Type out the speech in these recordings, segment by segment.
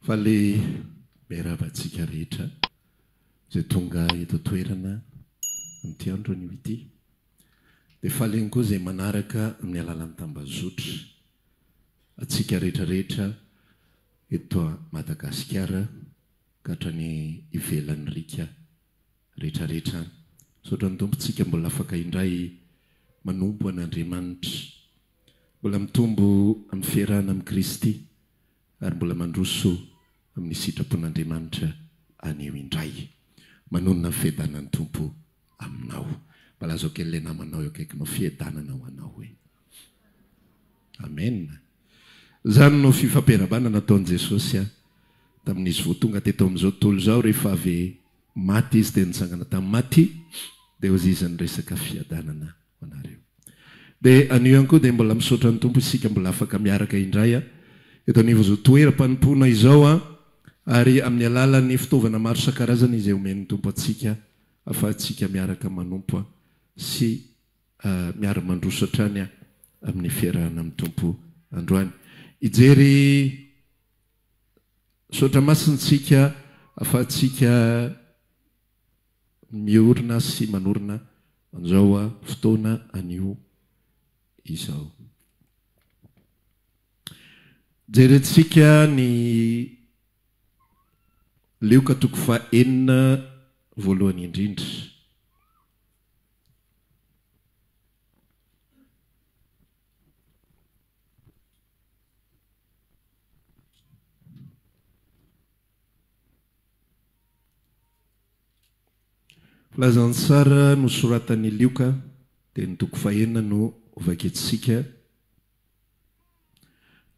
fa le miaravatsika rehetra zay tonga eto toerana amin'ity andro anio ity dia faleny koa zay manaraka amin'ny alalan'ny tambazotra atsika rehetrarehetra eto Madagasikara ka hatrany ivelan'ny rika rehetrarehetra saotra ny tompontsika mbola afaka indray manompo an'Andriamanitra, mbola mitombo amin'ny fiarahana amin'ny Kristy ary mbola mandroso amin'ny sitrapon'Andriamanitra anio indray manonona fiadanan'ny tompo aminao. Malaza kely le namanao eo akaikinao fiadanana ho anao hoe amen. Zany no fifampiarabana nataon'i Jesosy tamin'izy vao tonga teto amin'izao tontolo zao, rehefa avy maty izy dia nitsangana tamin'ny maty dia ozy izy ny resaka fiadanana ho anareo. Dia anio ihany koa dia mbola misaotra ny tompo isika mbola afaka miaraka indray eto anivo zao toeram-panompona izao ary amin'ny alalan'ny fitaovana maro isan-karazany izay omen'ny tompo atsika afahantsika miaraka manompo sy miara-mandroso hatrany amin'ny fiarahana amin'ny tompo androany. Ijery saotra masintsika afahantsika miorina sy manorina an'izao fotoana anio izao. Jerentsika ny Lioka toko faha-enina voalohany indrindra. Filazany tsara no soratan'ny Lioka dia ny toko faha-enina no vaketsika.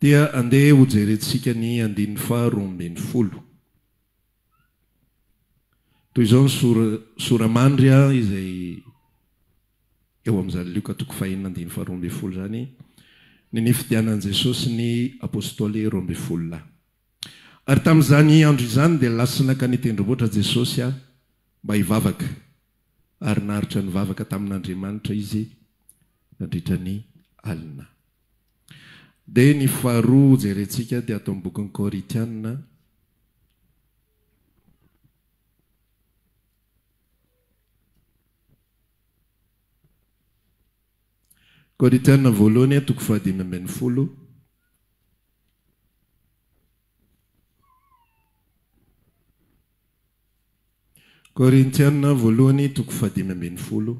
Dia andeha ho jerentsika ny andin'ny faharoa ambin'ny folo. Toy izao ny soramandry izay eo amin'izany Lioka toko faha-enina andin'ny faharoa ambin'ny folo zany, ny nifidianan'i Jesosy ny apôstôly roa ambin'ny folo. Ary tamin'izany andro izany dia lasina ka nitendromboatra Jesosy mba hivavaka, ary naharitra ny vavaka tamin'Andriamanitra izy nandritra ny alina. Dia ny faharoa jerentsika dia atao amin'ny bokin'ny Korintiana Korintiana voalohany toko fahadimy ambin'ny folo. Korintiana voalohany toko fahadimy ambin'ny folo.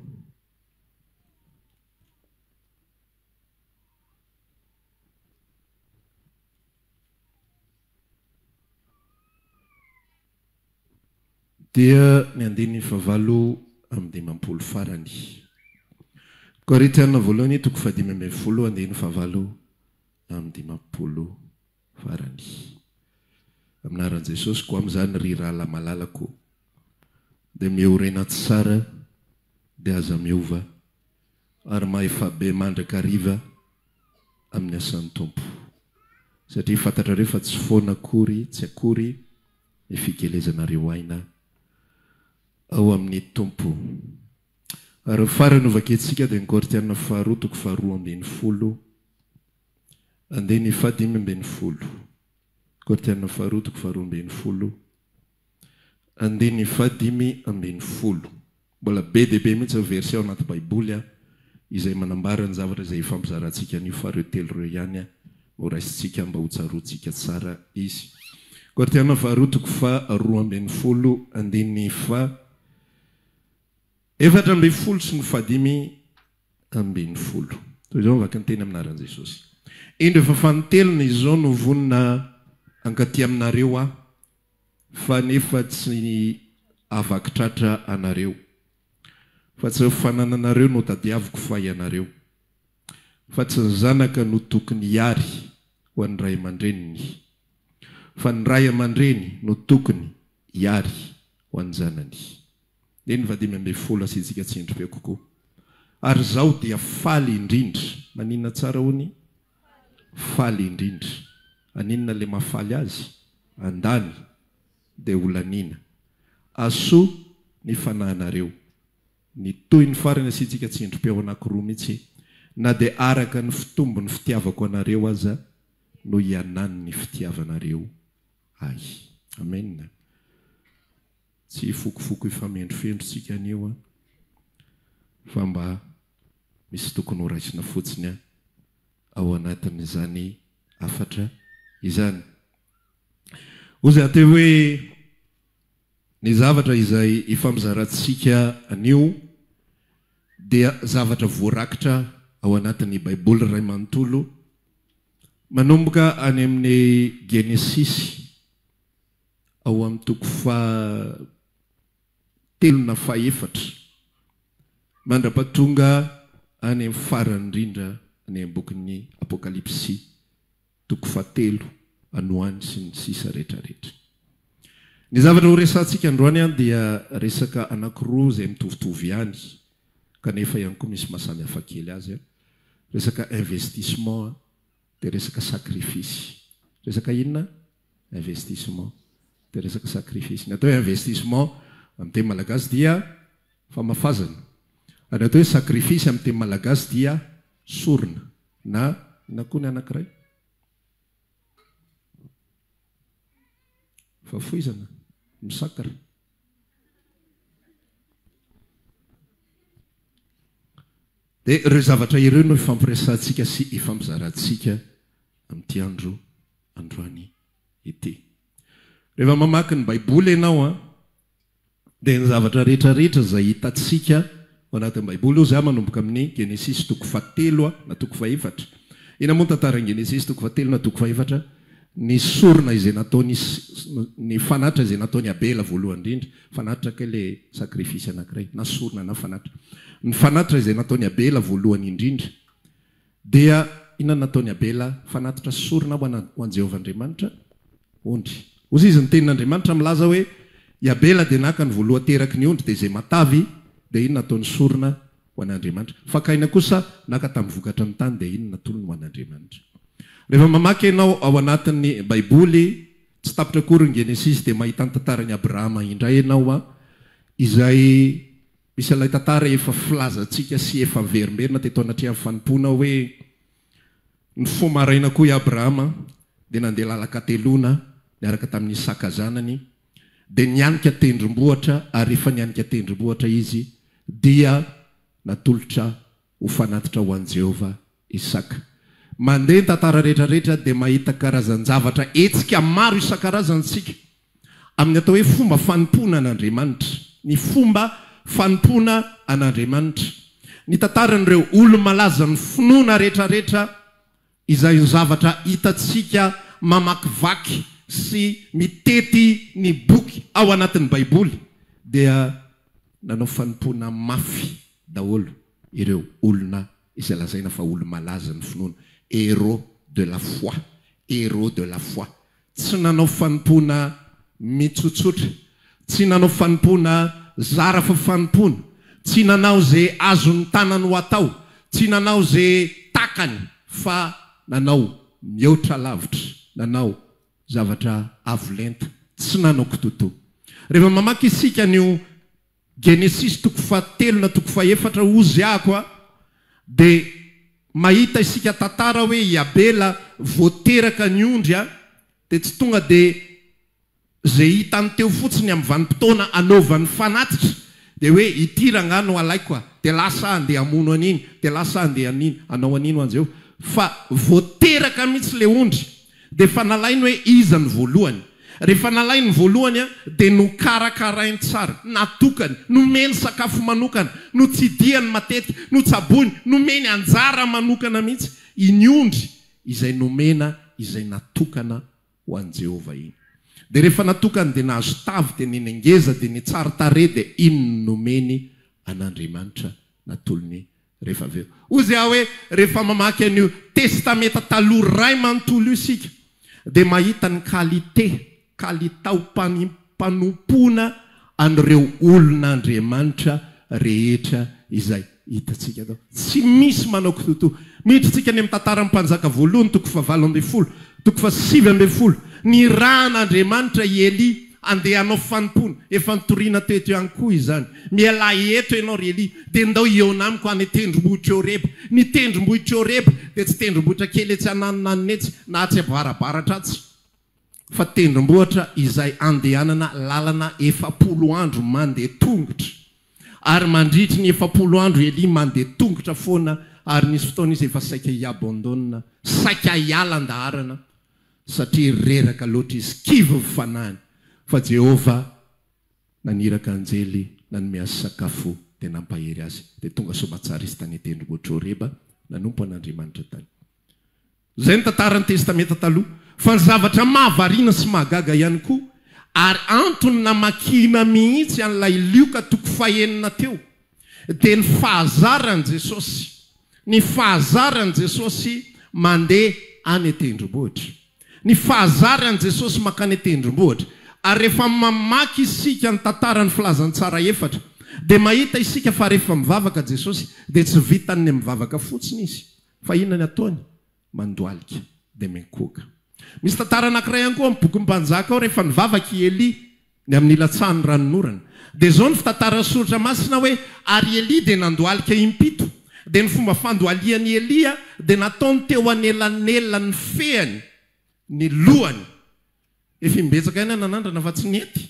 Dia ny andin'ny fahavalo amin'ny dimampolo farany. Korintiana voalohany toko fahadimy ambin'ny folo andin'ny fahavalo amin'ny dimampolo farany. Aminaran'i Jesosy koa amin'izany ry rahala malalako dia miorena tsara dia aza miova ary mahefabe mandraka hariva amin'ny asan'ny tompo, satria fantatrareo fa tsy foana akory, tsy akory ny fikelezanareo aina ao amin'ny tompo. Ary farany novaketsika dia ny Korintiana faharoa toko faharoa ambin'ny folo andin'ny fahadimy ambin'ny folo. Korintiana faharoa toko faharoa ambin'ny folo andin'ny fahadimy ambin'ny folo. Mbola be dia be mihitsy verset ao anaty baiboly izay manambara ny zavatra izay fampizarantsika anio faharoa telo ireo ihany ho raisitsika mba ho tsaroantsika tsara izy. Korintiana faharoa toko faharoa ambin'ny folo andin'ny efatra ambin'ny folo sy ny fahadimy ambin'ny folo. Toy izao mivaka ny teny aminaran'i Jesosy. Indro efa fanotelona izao no vonona ankaty aminareo fa nefa tsy avakitratra anareo, fa tsy fanananareo no tadiaviko fa ianareo, fa tsy ny zanaka no tokony hiary ho an'ny ray aman-dreniny, fa ny ray aman-dreny no tokony hiary ho an'ny zanany. Dia ny fahadimy ambin'ny folo asitsika tsindry be kokoa. Ary zaho dia faly indrindra. Maninona tsara hony? Faly indrindra. Aninona le mahafaly azy? Andany dia olanina. asoa ny fanahinareo. Ny toy ny farany asitsika tsy indrom-peo anankiroa mihitsy na dia araka ny fitombo ny fitiavako anareo aza no ianany ny fitiavanareo ahy. Amen. Tsy fokofoko ifamendrofendrotsika anio fa mba misy tokony ho raisina fotsiny ao anatin'izany afatra izany. Ozy ateo hoe ny zavatra izay ifampizarantsika anio dia zavatra voarakitra ao anatin'ny Baiboly Ray Manontolo manomboka any amin'ny Genesis ao amin'ny toko 3 mandrapatonga any amin'ny farany indrindra any amin'ny bokin'ny Apokalipsy toko 3 anoany sy ny sisa rehetrarehetra. Ny zavatra ho resantsika androany dia resaka anankiroa izay mitovitovy ihany kanefa ihany koa misy mahasamy hafa kely azy. Resaka investissement dia resaka sacrifice. Resaka inona? Investissement dia resaka sacrifice. Ny atao hoe investissement amin'ny teny malagasy dia famafazana. Ny atao hoe sacrifice amin'ny teny malagasy dia sorona na koa ny anankiray fafoizana misakara. Dia ireo zavatra ireo no ifampiresantsika sy ifampizarantsika amin'ity androany ity. Rehefa mamaky ny Baiboly ianao dia ny zavatra rehetrarehetra izay hitantsika ao anatin'ny Baiboly ozy manomboka amin'ny Genesis toko 3 na toko 4. Ina moa tantaran'ny Genesis toko 3 na toko 4? Ny sorona izay nataony ny fanatra izay nataony Abela voalohany indrindra, fanatra kely sacrifice anankiray na sorona na fanatra. Ny fanatra izay nataony Abela voalohany indrindra dia ina nataony Abela fanatitra sorona ho an'i Jehovahandriamanitra ondry. Ozy izy ny tenin'Andriamanitra milaza hoe i Abela dia naka ny voaloha teraky ny ondry dia izay matavy dia ino nataony sorona ho an'Andriamanitra. Fa kaina kosa naka tamin'ny vokatra ny tany dia ino natolony ho an'Andriamanitra. Rehefa mamaky ianao ao anatin'ny Baiboly tsy tapitra akory ny Genesis dia mahita ny tantaran'i Abrahama indray ianao izay misy ilay tantara efa filazantsika sy efa miverimberina teto anatrehany fanompona hoe ny fomaraina koa i Abrahama dia nandeha lalaka telona niaraka tamin'ny Isaka zanany dia nianika tendrombohitra ary rehefa nianika tendrombohitra izy dia natolotra ho fanatitra ho an'i Jehova Isaka. Mandeha ny tantara rehetrarehetra dia mahita karazan-javatra etsika maro isan-karazantsika amin'ny atao hoe fomba fanompona an'Andriamanitra. Ny fomba fanompona an'Andriamanitra. Ny tantaran'ireo olo-malaza ny finoana rehetrarehetra izay ny zavatra hitantsika mamakivaky sy mitety ny boky ao anatin'ny Baiboly dia nanao fanompona mafy daholo ireo olona izay lazaina fa olo-malaza ny finoana. Héros de la foi. Héros de la foi. Tsy nanao fanompona mitsotsotra. Tsy nanao fanompona zara fa fanompona. Tsy nanao zay azony tanany ho atao. Tsy nanao zay takany fa nanao mihoatra lavitra. Nanao zavatra avolenta. Tsy nanao kitoto. Rehefa mamaky isika nio Genesis toko 3 na toko 4 ozy ako dia mahita isika tantara hoe i Abela voateraka ny ondry dia tsy tonga dia zay hitany teo fotsiny amin'ny vanim-potoana anaovany fanatitra dia hoe ity rangano alaiko dia lasa andeha hamono an'iny dia lasa andeha an'iny anao an'ino an'izao fa voateraka mihitsy le ondry dia fa nalainy hoe iza ny voalohany. Rehefa nalainy voalohany dia nokarakarainy tsara, natokany, nomeny sakafo manokana, no tsidiany matetika, no tsabony, nomeny anjara manokana mihitsy iny ondry izay nomena izay natokana ho an'i Jehova iny. Dia rehefa natokany dia nahazo tavy dia ninengeza dia ny tsara tare dia iny nomeny an'Andriamanitra natolony rehefa aveo. Ozy aho hoe rehefa mamaky an'io testamenta taloha Ray Manontolo isika dia mahita ny kalitao mpanompona an'ireo olon'Andriamanitra rehetra izay hitatsika tao. Tsy misy manao kitoto. Miditsika ny amin'ny tantaran'ny mpanjaka voalohany toko 7, toko 7, ny rahan'Andriamanitra i Eli andeha anao fanompona efa nitoriana teto ihany koa izany miala eto ianao reli dia ndao eona amiko any tendrombohitra eo repa ny tendrombohitra eo repa dia tsy tendrombohitra kely etsy ananonanonetsy na tsy avarabaratra atsy fa tendrombohitra izay andehanana lalana 100 andro mandeha tongotra ary mandritry ny 100 andro eli mandeha tongotra foana ary nisy fotoana izy efa saika iabandonna saika ialan-daharana satria reraka loatra izy kivy fanany fa Jehova naniraka anjely nanome azy sakafo dia nampahery azy dia tonga somatsara izy tany tendrombohitra Horeba nanompo an'Andriamanitra tany zay ny tantarany testamenta taloha fa ny zavatra mahavariana sy mahagaga ihany koa ary antony namakina mihitsy an'ilay lioka toko fahenina teo dia ny fahazaran' Jesosy ny fahazaran' Jesosy mandeha any tendrombohitra ny fahazaran' Jesosy makany tendrombohitra ary rehefa mamaky isika ny tantarany filazantsara efatra dia mahita isika fa rehefa mivavaka Jesosy dia tsy vitany mivavaka fotsiny izy fa inona ny ataony mandoalika dia menkoka misy tantara anankiray ihany koa amin'ny boky mpanjaka ao rehefa nivavaka Eli ny amin'ny ilatsahany ranonorana dia zao ny fitantara soratra masina hoe ary Eli dia nandoalika impito dia ny fomba fandoalian'i Elia dia nataony teo anelanelany feany ny lohany efa mbetsaka ina nanandrana fa tsy nety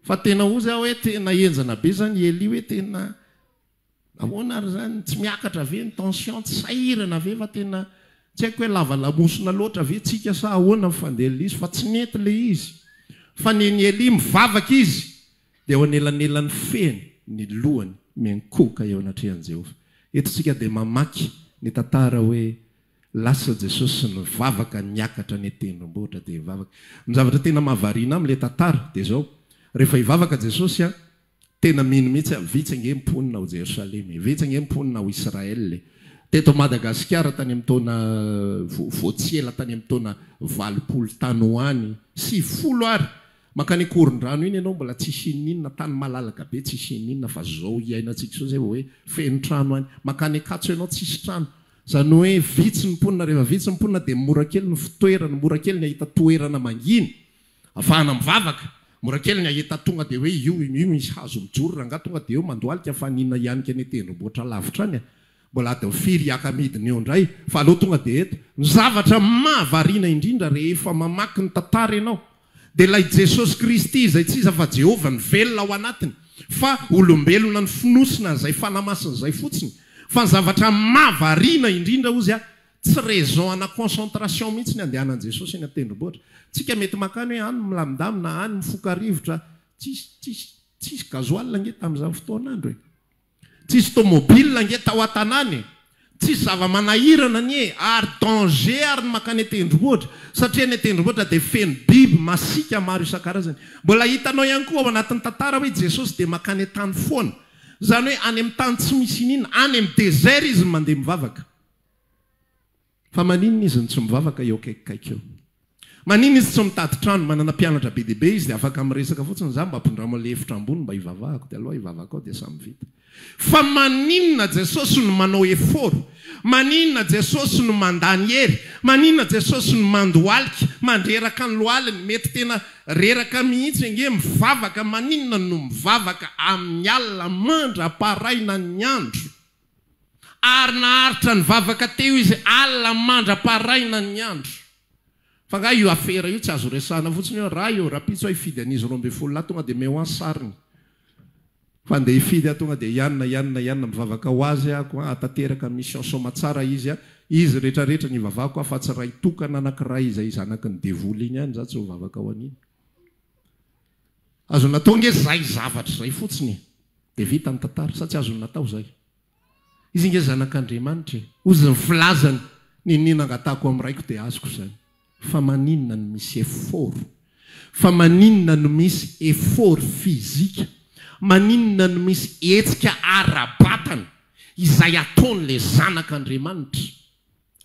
fa tena ozy aho hoe tena enjana be zany Eli hoe tena ahoana ary zany tsy miakatra ve ny tension tsy sahirana ve fa tena tsy haiko hoe lava lamosina loatra ve tsika sa ahoana mifandela izy fa tsy nety le izy fa neny Eli mivavaka izy dia ho anelanelan'ny feany ny lohany menkoka eo anatrehan'i Jehova eto tsika dia mamaky ny tantara hoe lasa Jesosy nivavaka niakatra ny tendrombohitra dia hivavaka ny zavatra tena mahavariana amin'ilay tantara dia zao rehefa hivavaka Jesosy a tena mino mihitsy vitsy ange mponina ao Jerosalema vitsy ange mponina ao Israel teto Madagasikara tany amin'ny taona voatsiela tany amin'ny taona 20 tany hoany 90 ary makany koron-drano iny ianao mbola tsisy ininona tany malalaka be tsisy ininona fa zao iainantsika zao zay hoe feno trano any makany akatso ianao tsisy trano zany hoe vitsy mponina rehefa vitsy mponina dia mora kely ny fitoerana mora kely ny ahita toerana manginy afahana mivavaka mora kely ny ahita tonga dia hoe io misy hazo mijoro ranga tonga dia eo mandoalika fa ninona ianika ny tendrombohitra lavitra any mbola ada firy akamidiny eo indray fa aloha tonga dia eto ny zavatra mahavariana indrindra rehefa mamaky ny tantara ianao dia ilay Jesosy Kristy izay tsy iza fa Jehova ny velona ao anatiny fa olombelona ny finosina zay fanamasina zay fotsiny fa ny zavatra mahavariana indrindra ozy a tsy raison ana concentration mihitsy ny andehanan'i Jesosy eny an-tendrombohitra tsika mety makany hoe any milamindamina any mifoka rivotra tsisy gazoal nge tamin'izany fotoanandro e tsisy tomobile nge tao an-tanany tsisy zava-manahirana nie ary danger ary ny makany tendrombohitra satria ny tendrombohitra dia feno biby masika maro isan-karazany mbola hitanao ihany koa ao anatin'ny tantara hoe Jesosy dia makany tany foana zany hoe any amin'ny tany tsy misy inina any amin'ny désert izy mandeha mivavaka fa maninona izy ny tsy mivavaka eo akaikikaiky eo maninona izy tsy mitady trano manana mpianatra be deaibe izy dia afaka miresaka fotsiny za mba ampindramo lefitra ambony mba hivavahako dia aloha hivavaka ao dia samy vita fa maninona Jesosy no manao effort maninona Jesosy no mandany hery maninona Jesosy no mandoalika mandreraka ny lohaliny mety tena reraka mihitsy ange mivavaka maninona no mivavaka amin'ny alina mandra paraina ny andro ary naharitra ny vavaka teo izy alina mandra paraina ny andro fa nga io afera io tsy azo resahana fotsiny io raha io rapitso hifidy an'izy 12 lahy tonga dia meo ansariny fa andeha hifidy tonga dia ianina mivavaka ho azy ako atateraka mission somatsara izy izy rehetrarehetra ny vavako fa tsy ray tokana anankiray izay zanaky ny devoly iny any za tsy ho vavaka ho an'iny azo natao nge zay zavatra zay fotsiny dia vita ny tantara sa tsy azo natao zay izy nge zanak'Andriamanitra ozy ny filazany ninina angatako amin'ny raiko dia azoko zany fa maninona no misy effort fa maninona no misy effort fizika maninona no misy hetsika ara-batana izay ataon'le zanak'Andriamanitra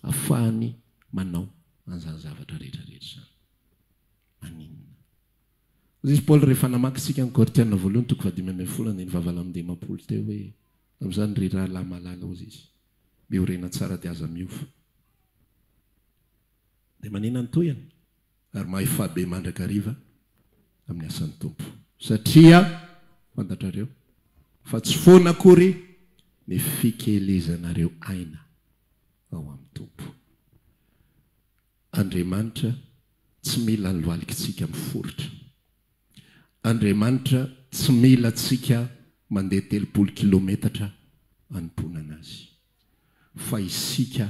ahafahany manao an'izany zavatra rehetrarehetra zany maninona izy Paoly rehefa namaky isika ny Korinthiana voalohany toko 10 ny vavala amin'ny 10 teo hoe amin'izany ry raha lahy malala ozy izy miorena tsara dia aza miofa dia maninona ny toyany ary mahefa be mandrakariva amin'ny asan'ny tompo satria fantatrareo fa tsy foana akory ny fikelezanareo aina ao amin'ny tompo. Andriamanitra tsy mila loalikintsika miforotra. Andriamanitra tsy mila tsika mandeha 30 kilometatra anompona anazy fa isika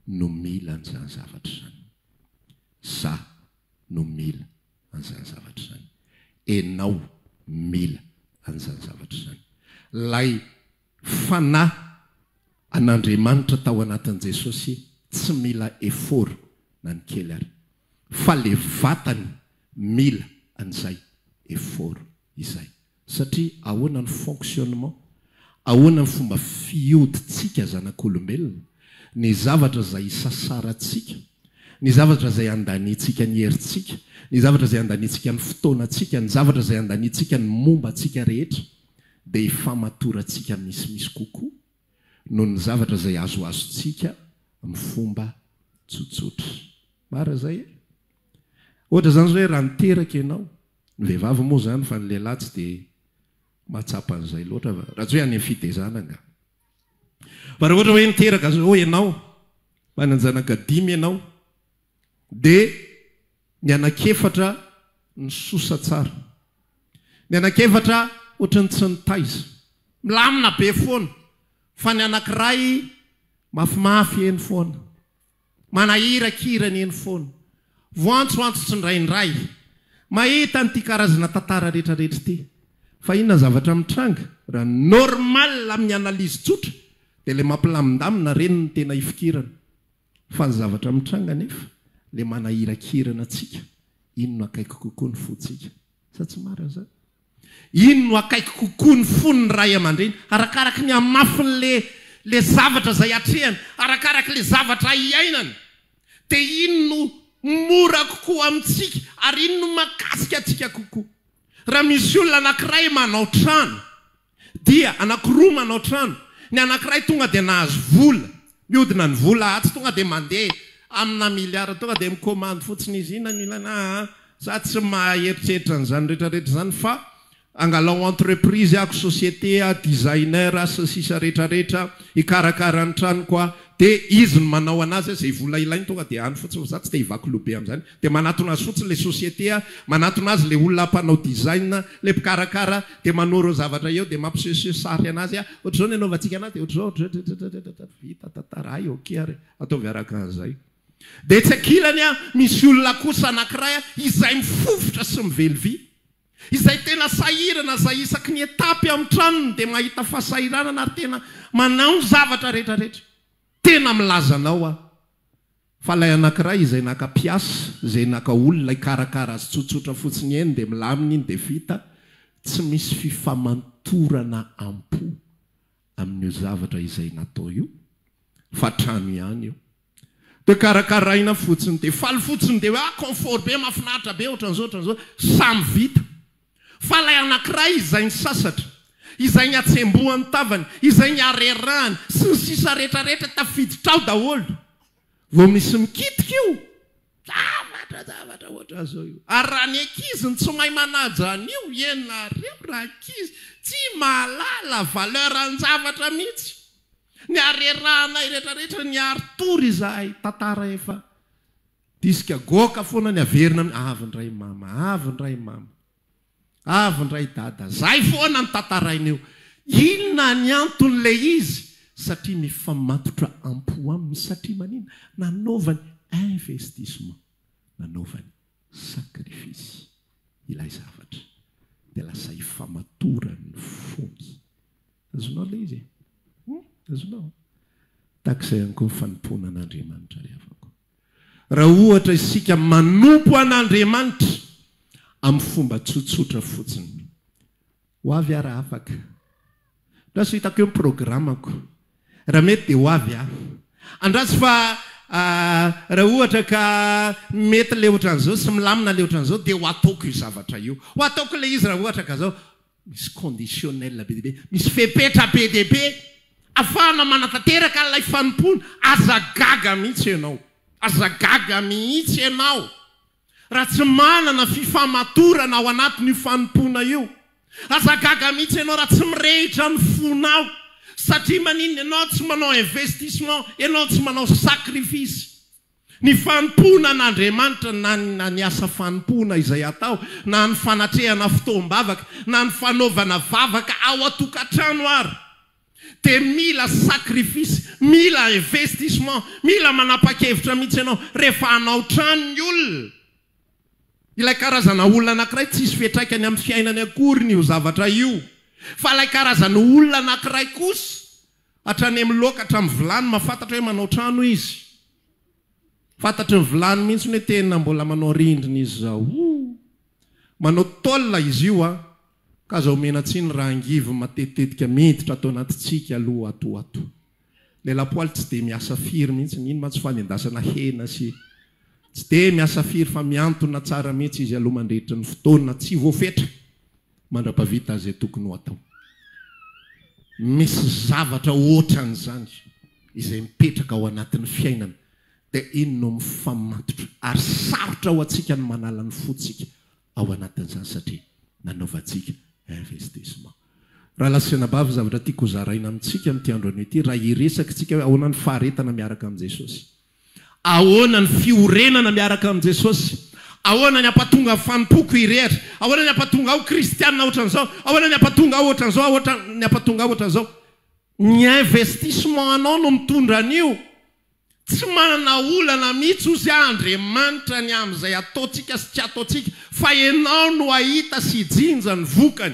no mila an'izany zavatra zany. Za no mila an'izany zavatra zany. Enao mila an'izany zavatra zany. Lay fanahy an'Andriamanitra tao anatin'i Jesosy tsy mila effort na ny kely ary fa le vatany mila an'izay effort izay satria ahoana ny fonctionnement, ahoana ny fomba fioditsika zanak'olombelona, ny zavatra izay isasarantsika, ny zavatra izay andanitsika ny herintsika, ny zavatra izay andanitsika ny fotoanantsika, ny zavatra izay andanitsika ny momba antsika rehetra dia ifamatorantsika misimisy kokoa noho ny zavatra izay azoazontsika amin'ny fomba tsotsotra. Mara zay ohatra zany hoe raha niteraka ianao, ny vehivavy moa zany fa ny lehilahy tsy dia mahatsapa an'izay loatra raha tsy hoe any amin'ny fitezana nga. Fa raha ohatra hoe niteraka zao ianao mananjanaka 5 ianao dia ny anankefatra ny sosa tsara, ny anankefatra ohatra ny tsy nitaiza milamina be foana, fa ny anankiray mafimafy eny foana, manahirakirany eny foana, voantsoantsotsy ndraindray, mahita n'ity karazana tantara rehetrarehetra ty. Fa inona zavatra mitranga raha normal amin'ny analizy tsotra dia le mampilamindamina reny ny tena ifikirana. Fa ny zavatra mitranga nefa le manahirakirana atsika, ino no akaiky kokoa ny fontsika? Sa tsy marina zany? Ino no akaiky kokoa ny fon'ny ray aman-dreny arakaraka ny amafiny le zavatra izay atrehany, arakaraka le zavatra iainany. Dia ino no mora kokoa amintsika ary ino no makasika atsika kokoa? Raha misy olona anankiray manao trano dia anankiroa manao trano, ny anankiray tonga dia nahazo vola, mihodina ny vola atsy, tonga dia mandeha amina miliara, tonga dia mikomandy fotsiny izy ina milana za tsy maheritreritra n'izany rehetrarehetra zany fa angalao entreprise ako, société a, designer a, sasisa rehetrarehetra ikarakara ny trano koa, dia izy no manao anazy izay vola ilainy, tonga dia any fotsiny za tsy dia hivaky lobe amin'izany. Dia manatona azy fotsiny le société a, manatona azy le olona mpanao design, le mpikarakara, dia manoro zavatra eo, dia mampisehoseho sary anazy a, ohatr'izao ny anaovantsika anazy, ohatr'izao vita tantara ok ary ataovy araka an'izay. Dia tsy akilany a, misy olona kosa anankiray a izay mifofotra sy mivelivy, izay tena sahirana, izay isaky ny etapy amin'ny tranony dia mahita fahasahiranana ary tena manao zavatra rehetrarehetra, tena milazanao a. Fa ilay anankiray izay naka-piasa, izay naka olona ikarakara azy tsotsotra fotsiny eny dia milamina iny dia vita, tsy misy fifamantorana ampo amin'io zavatra izay natao io, fa trano ihany io. Dia karakaraina fotsiny dia faly fotsiny dia hoe confort be, mahafinaritra be, ohatran'izao samy vita. Fa ilay anankiray izay ny sasatra, izay ny atsembohan'ny tavany, izay ny arerahany sy ny sisa rehetrarehetra tafiditrao daholo, vao misy mikitika io zavatra ohatra zao io. Ary raha ny ankizy ny tsy mahay manaja an'io, ianareo raha ankizy tsy mahalala valeuran'ny zavatra mihitsy. Ny arerahana rehetrarehetra ny aritory izahay tantara efa diska goka foana ny averina avindray mama, avindray mama, avindray dada, zay foana ny tantarain'io. Inona ny anton'le izy? Satria mifamatotra ampo aminy, satria manina nanaovany investissement, nanaovany sacrifice ilay zavatra, dia lasa ifamatorany fongy. Azonao le izy? Azonao? Takizay ihany koa ny fanompoana an'Andriamanitra rehefa koa. Raha ohatra isika manompo an'Andriamanitra amin'ny fomba tsotsotra fotsiny, ho avy ara afaka. Raha hitako eo programako, raha mety dia ho avy aho. Andratsy fa raha ohatra ka mety le ohatran'izao sy milamina le ohatran'izao dia ho ataoko io zavatra io. Ho ataoko le izy raha ohatra ka zao misy conditionnel be dia be, misy fepetra be dia be, afahana manatanteraka ilay fanompona. Aza gaga mihitsy ianao, aza gaga mihitsy ianao. raha tsy manana fifamatorana ao anatin'io fanompoana io. Azagaga mihitsy ianao raha tsy mirehitra ny fonao, satria maninona ianao tsy manao investissement, ianao tsy manao sacrifice. Ny fanompoana an'Andriamanitra na ny asa fanompoana izay atao, na ny fanatrehana fotoam-bavaka, na ny fanaovana vavaka ao atokantrano ary, dia mila sacrifice, mila investissement, mila manapa-kevitra mihitsy ianao rehefa hanao trano ny olona. Ilay karazana olona anankiray tsisy fiantraikany amin'ny fiainany akory io zavatra io, fa ilay karazana olona anankiray kosa hatrany amin'ny loka hatramin'ny vilany mahafantatra hoe manao trano izy. Fantatry ny vilany mihitsy hoe tena mbola manao rindrina izy zao. Manao tôlina izy io ka azo omena tsiny raha angivy matetitetika miditra atao anatintsika aloha ato. Ilay lapoaly tsy dia miasa firy mihitsy, ino ma tsy fanendasana hena sy tsy dia miasa firy fa miantona tsara mihitsy izy aloha mandrehitra ny fotoana tsy voafetra mandra-pavita izay tokony ho atao. Misy zavatra ohatran'izany izay mipetraka ao anatin'ny fiainana, dia iny no mifamatotra ary sarotra ho antsika ny manala ny fotsika ao anatin'izany satria nanaovantsika investissement. Raha lasenabavy zavatra tiako zaraina amintsika amin'ity androany ity, raha iresaka tsika hoe ahoana ny faharetana miaraka amin'i Jesosy, ahoana ny fiorenana miaraka amin'i Jesosy, ahoana ny ampatonga fanompoko irehatra, ahoana ny ampatonga ao kristianina ohatran'izao, ahoana ny ampatonga ao ohatran'izao, ahoana ny ampatonga ao ohatran'izao. Ny investissement anao no mitondra an'io. Tsy manana olana mihitsy ozy Andriamanitra ny amin'izay ataontsika sy tsy ataontsika, fa ianao no ahita sy jinja ny vokany.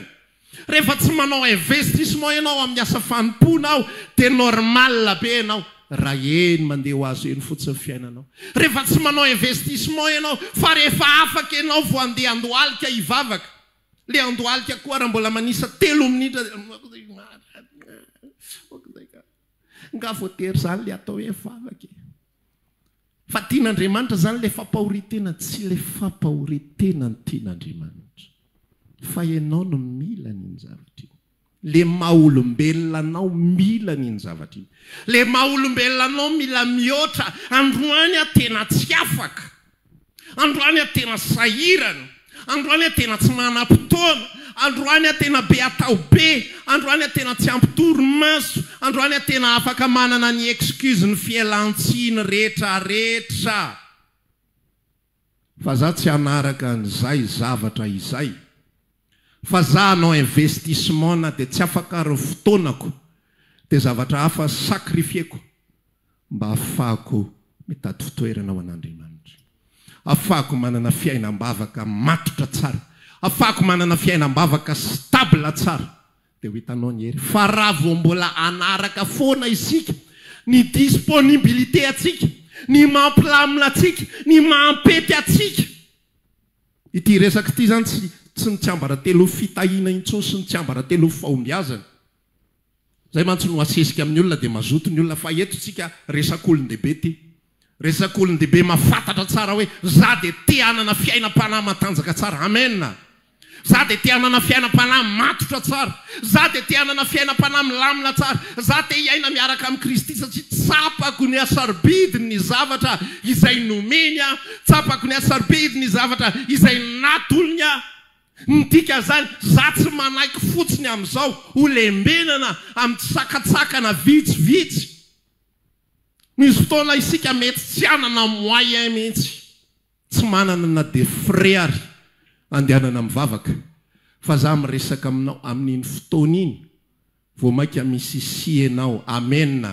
Rehefa tsy manao investissement ianao amin'ny asa fanompoana ao, dia normal be ianao, raha eny mandeha ho azo eny fotsiny fiainanao. Rehefa tsy manao investissement ianao, fa rehefa afaka ianao vao andeha andohalika hivavaka, le andohalika koa raha mbola manisa 3 minitra nga voatery zany le atao hoe vavaka. Fa tian'Andriamanitra zany le fampahoritena, tsy le fampahoritena ny tian'Andriamanitra, fa ianao no mila n'iny zavatra iny. Le maha-olombelona anao mila n'iny zavatra iny. Le maha-olombelona anao mila mihoatra. Androany a tena tsy afaka, androany a tena sahirana, androany a tena tsy manam-potoana, androany a tena be atao be, androany a tena tsy ampitoro-maso, androany a tena afaka manana ny excuse ny fialan-tsiny rehetrarehetra. Fa za tsy hanaraka an'izay zavatra izay, fa za hanao investissement na dia tsy afaka ary fotoanako, dia zavatra hafa sakrifieko mba ahafahako mitady fitoerana ao an'Andriamanitra, ahafahako manana fiainam-bavaka matotra tsara, ahafahako manana fiainam-bavaka stable tsara. Dia ho hitanao ny hery. Fa raha vao mbola anaraka foana isika ny disponibilité atsika, ny mampilamina atsika, ny mampety atsika, ity resaka ity zany tsy ny tsiambaratelo fitahina intsony sy ny tsiambaratelo fahombiazana. Zay mantsy no asesika amin'ny olona dia mazoto ny olona, fa eto tsika resak'olon-dehibe ty. Resak'olon-dehibe mahafantatra tsara hoe za dia te hanana fiainam-panahy matanjaka tsara. Amen. Za dia te hanana fiainam-panahy matotra tsara. Za dia te hanana fiainam-panahy milamina tsara. Za te hiaina miaraka amin'ny Kristy satria tsapako ny asarbidiny ny zavatra izay nomeny, tsapako ny asarbidiny ny zavatra izay natolony. Ntika zany, za tsy manaiky fotsiny amin'izao ho lembenana amin'ny tsakatsakana vitsivitsy. Misy fotoana isika mety tsy hanana moyen mihitsy, tsy manana na de frais ary andehanana mivavaka, fa za miresaka aminao amin'iny fotoana iny vao maika misy isi ianao. Amen.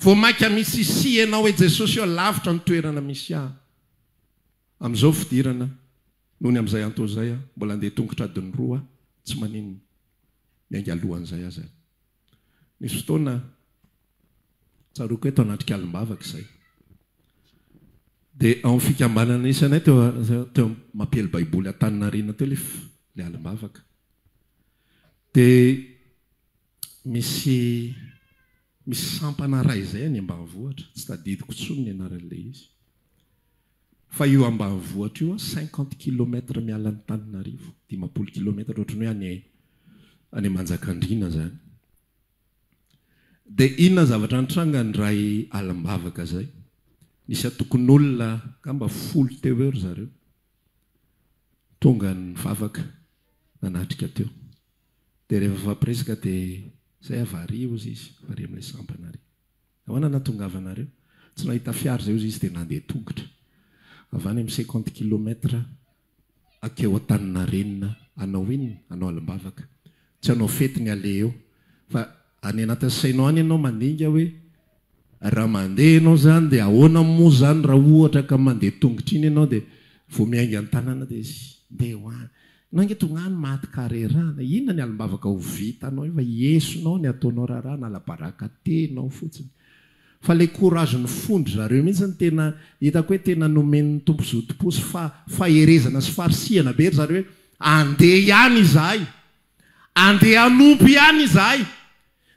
Vao maika misy isi ianao hoe Jesosy eo lavitra ny toerana misy ahy amin'izao fidirana noho ny amin'izay antao zay mbola andeha tongotra adiny 2 tsy manino miainga alohan'izay aza. Misy fotoana tsaroko eto anaty kalim-bavaka izay, dia ao amin'ny fikambanana isanay teo mampely baiboly Antananarivo teo le alim-bavaka, dia misy sampana ray izay any ambanivohitra, tsy tadidiko tsony ny anaran'ilay izy, fa io ambanivohitra io 50 kilometra miala ny Antananarivo, 50 kilometra ohatrany hoe any Manjakandriana zany. Dia inona zavatra nitranga ny ray alim-bavaka zay, nisy atokon'olona ka mba 10 teo eo zareo, tonga ny vavaka nanatrika teo dia rehefa fampiresaka dia zay avaria ozy izy vari amin'ilay sampanareo ahoana natongavanareo tsy nahita fiara zay ozy izy dia nandeha tongotra avany amin'ny 50 kilometra akeo an-tanina renina anao inona anao alimbavaka tsy anao fetiny ale eo fa any anatin'ny sainao any ianao mandinga hoe raha mandeha ianao zany dia ahoana moa zany raha ohatra ka mandeha tongotra iny ianao dia vo miainga ny tanàna dia ndeha hoany nangetongany maty karerana inona ny alimbavaka ho vitanao fa iesonao ny ataonao rarana alabaraka tenao fotsiny fa le courage ny fondry zareo mihitsy ny tena hitako hoe tena nomen'ny tompo zotoposy fa faherezana sy farisiana be ry zareo hoe andeha ihany izahay andeha anompy ihany izahay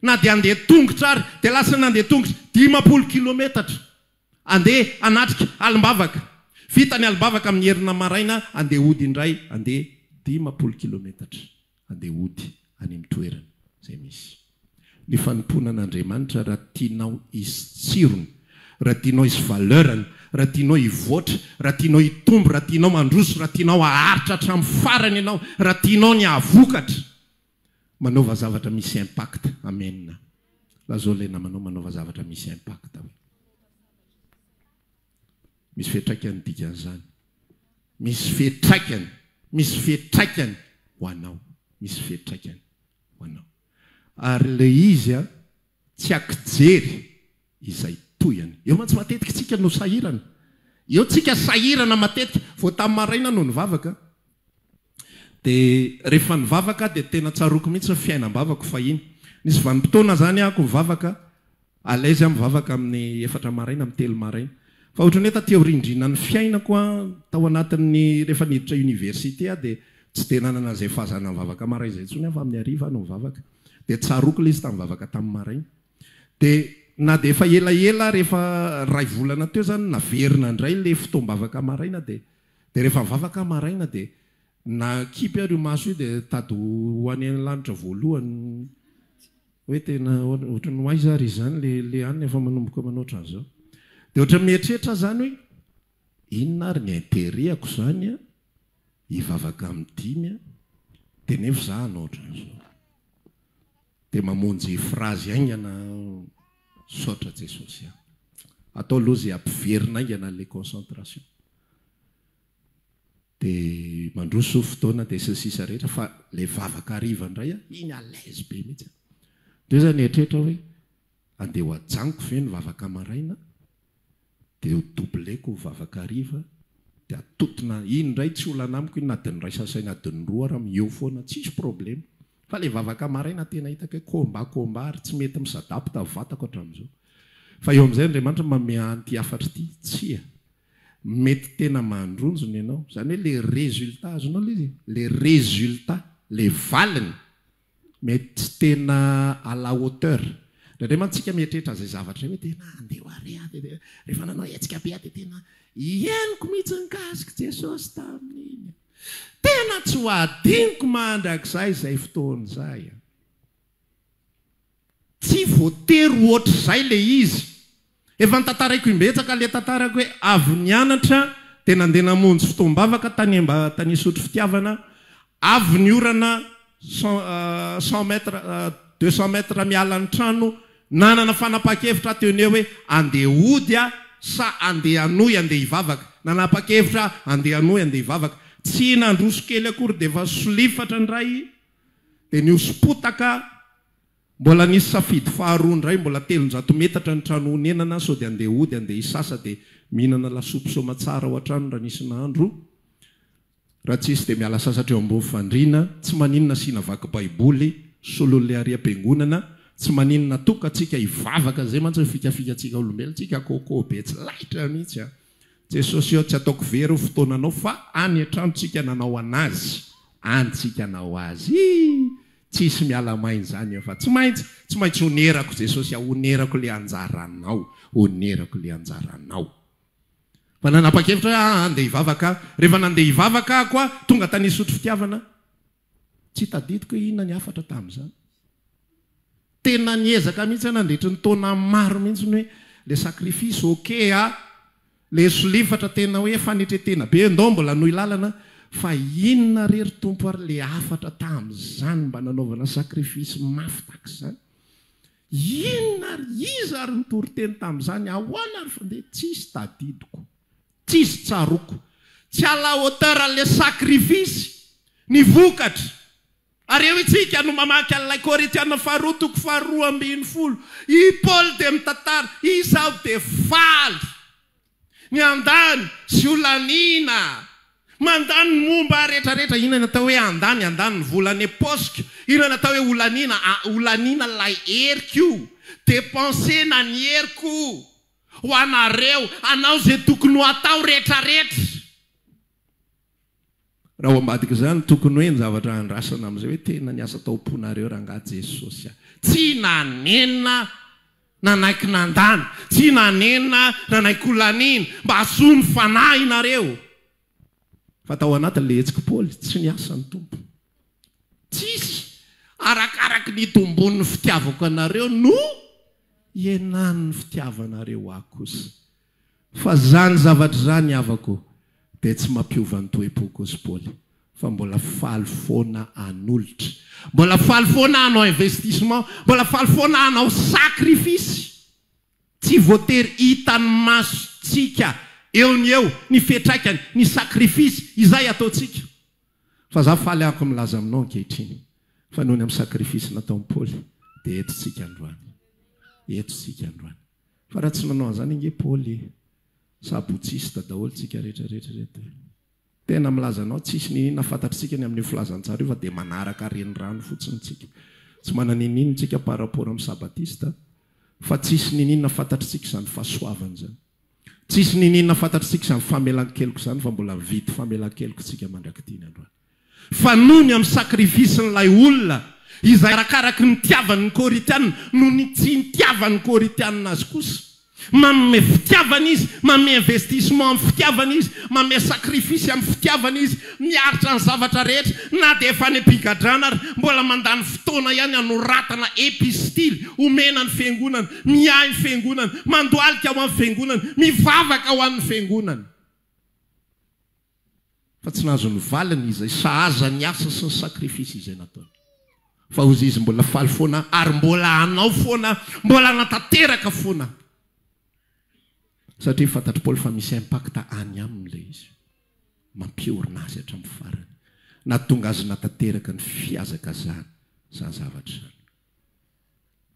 na dia andeha tongotra ary dia lasa nandeha tongotra 50 kilometatra andeha anatrika alimbavaka vita ny alimbavaka amin'ny herina maraina andeha ody indray andeha 50 kilometatra andeha ody any amin'ny toerana zay misy ny fanomponan'Andriamanitra raha tianao isy tsirony raha tianao isy valeurany raha tianao hivoatra raha tianao hitombo raha tianao mandroso raha tianao haharitra hatramin'ny farany ianao raha tianao ny havokatra manaova zavatra misy impact amen lazao le namanao manaova zavatra misy impact misy fetraikany dikan'izany misy fetraikany ho anao misy fetraikany ho anao ary le izy tsy akijery izay toyany eo mantsy matetika tsika no sahirana eo tsika sahirana matetika vo tamin'ny maraina no nivavaka dia rehefa nivavaka dia tena tsaroko mihitsy ny fiainam-bavako fahiny nisy vanim-potoana zany ako mivavaka alaizy aho mivavaka amin'ny 4 maraina amin'ny 3 maraina fa ohatrany hoe tateo rindrina ny fiainako tao anatin'ny rehefa niditra université dia tsy dia nanana zay fahazana mivavaka maraina zay tsony fa amin'ny ariva no mivavaka dia tsaroko le izy tamin'ny mivavaka tamin'ny maraina dia na dia efa elaela rehefa ray volana teo zany naverina indray le fotoam-bavaka maraina dia rehefa mivavaka maraina dia na kipy ary io maso io dia tady ho any lanitra voalohany hoe tena ohatrany hoaiza ary izany le any efa manomboka manoatra an'izao dia ohatra mieritreritra zany hoe inona ary ny intereako zany hivavaka amin'ny 5 dia nefa za anaotra an'izao dia mamonjy frazy aingana saotra Jesosy atao aloha zay ampiverina aingana le concentration dia mandroso fotoana dia sisisa rehetra fa le vavaka ariva indray iny alaise be mihitsy dia zany eritreritra hoe andeha ho ajanoko ve ny vavaka maraina dia ho dobleko vavaka ariva dia atotona iny indray tsy olana amiko iny na diny ray sasaina diny roa raha mieo foana tsisy problema fa le vavaka maraina tena hitako hoe komba ary tsy mety misadapta vatako hatramin'izao fa eo amin'izay Andriamanitra mamea anty afatra ity tsia mety tena mandronjony ianao zany hoe le résultat azonao le résultat le valiny mety tsy tena à la hauteur Andriamantsika mieritreritra zay zavatra hoe tena andeha ho ary rehefa nanao hetsika be dia tena ieniko mihitsy nikasika Jesosy tamin'iny tena tsy ho adiniko mandrakizay zay fotoana zay tsy voatery ohatr'izay le izy efa nitantaraiko imbetsaka le tantarako hoe avy nianatra dia nandeha namonjy fotoam-bavaka tany sotro fitiavana avy niorana 100 metre 200 metre miala ny trano nanana fanapa-kevitra teny hoe andeha ody sa andeha anoy andeha hivavaka nanapa-kevitra andeha anoy andeha hivavaka tsy nandroso kely akory dia efa solifatra indray dia niosopotaka mbola nisy safidy faharoa indray mbola 300 metatra ny trano honenana so dia andeha ody andeha hisasa dia mihinana lasopy somatsara ao an-trano raha nisy nahandro raha tsisy dia miala sasatra eo ambony fandriana tsy maninona sina vaky baiboly solon'le ariam-piangonana tsy maninona toka atsika hivavaka zay mantsy fikafikatsika olombelona tsika koko be tsy laitra mihitsy Jesosy eo tsy ataoko very fotoananao fa any an-trano tsika nanao anazy anytsika nao azy tsisy mialamainy zany fa tsy maintsy onerako Jesosy onerako le anjaranao fa nanapa-kevitra andeha hivavaka rehefa nandeha hivavaka ako tonga tany sotro fitiavana tsy tadidiko hoe inona ny afatra tamin'izany tena niezaka mihitsy nandritry ny taona maro mihitsy hoe le sakrifisy le solifatra tena hoe fanetretena be ndao mbola nohy lalana fa inona rery tompo ary le afatra tamin'izany mba nanaovana sakrifisy mafy tahaka izany. Inona ary iza ary nitory-teny tamin'izany ahoana ary fa nde tsisy tadidiko, tsisy tsaroko, tsy à la hauteur an'le sakrifisy ny vokatra. Ary eo itsika no mamaky an'ilay Koritiana faharoa toko faharoa ambin'ny folo. I Paul dia mitantara, izaho dia faly ny andany sy olanina, mandany momba rehetrarehetra. Inona natao hoe andany ny volany Pôsika, inona natao hoe olanina lay heriko, dépensena ny heriko ho anareo, anao zay tokony ho atao rehetrarehetra. Raha ho ambadika izany tokony hoe ny zavatra andrasana amin'izay hoe tena ny asa taom-ponareo rangahy Jesosy. Tsy nanenina nanaiky nandany, tsy nanenina nanaiky olanina mba hasoa ny fanahy nareo. Fa tao anatin'le hetsika Paoly tsy ny asan'ny tompo. Tsisy arakaraky ny tombon'ny fitiavako anareo no ienan'ny fitiavanareo aho kosa. Fa zany zavatra zany avako dia tsy mampiova ny toe-po kosa Paoly, fa mbola faly foana an'olitra, mbola faly foana hanao investissement, mbola faly foana hanao sakrifisy. Tsy voatery hitany masotsika eo ny eo ny fetraikany ny sakrifisy izay ataotsika. Fa za faly ako milaza aminao ankehitriny fa noho ny amin'ny sakrifisy nataon'i Paoly dia etontsika androany, etontsika androany. Fa raha tsy nanao an'izany inge Paoly sabotsista daholo tsika rehetrarehetra. Tena milaza anao tsisy ninina fantatritsika ny amin'ny filazantsara io fa dia manaraka renirano fotsiny tsika. Tsy mananinina tsika par rapport amin'ny sabatista, fa tsisy ninina fantatritsika izany fahasoavana izany. Tsisy ninina fantatritsika izany famelan-keloko izany, fa mbola vity famelan-keloko tsika mandrakitiny androany. Fa noho ny amin'ny sakrifisin'ilay olona izay arakaraky ny tiavan'ny Koritiana noho ny tsy nitiavan'ny Koritiana azy kosa. Manome fitiavana izy, manome investissement amin'ny fitiavana izy, manome sakrifisy amin'ny fitiavana izy, miaritra ny zavatra rehetra, na dia efa ny mpigadrana ary mbola mandany fotoana ihany anoratana epistily, omena ny fiangonana, miahy ny fiangonana, mandoalika ao amin'ny fiangonana, mivavaka ao amin'ny fiangonana. Fa tsy nahazo ny valiny izay sahaza ny asa sy ny sakrifisy izay nataony. Fa ozy izy mbola faly foana ary mbola hanao foana, mbola natateraka foana. Satria fantatry Paoly fa misy impacta any amin'ilay izy, mampiorina azy hatramin'ny farany, na tonga azy natateraka ny fiazaka zany zavatra zany.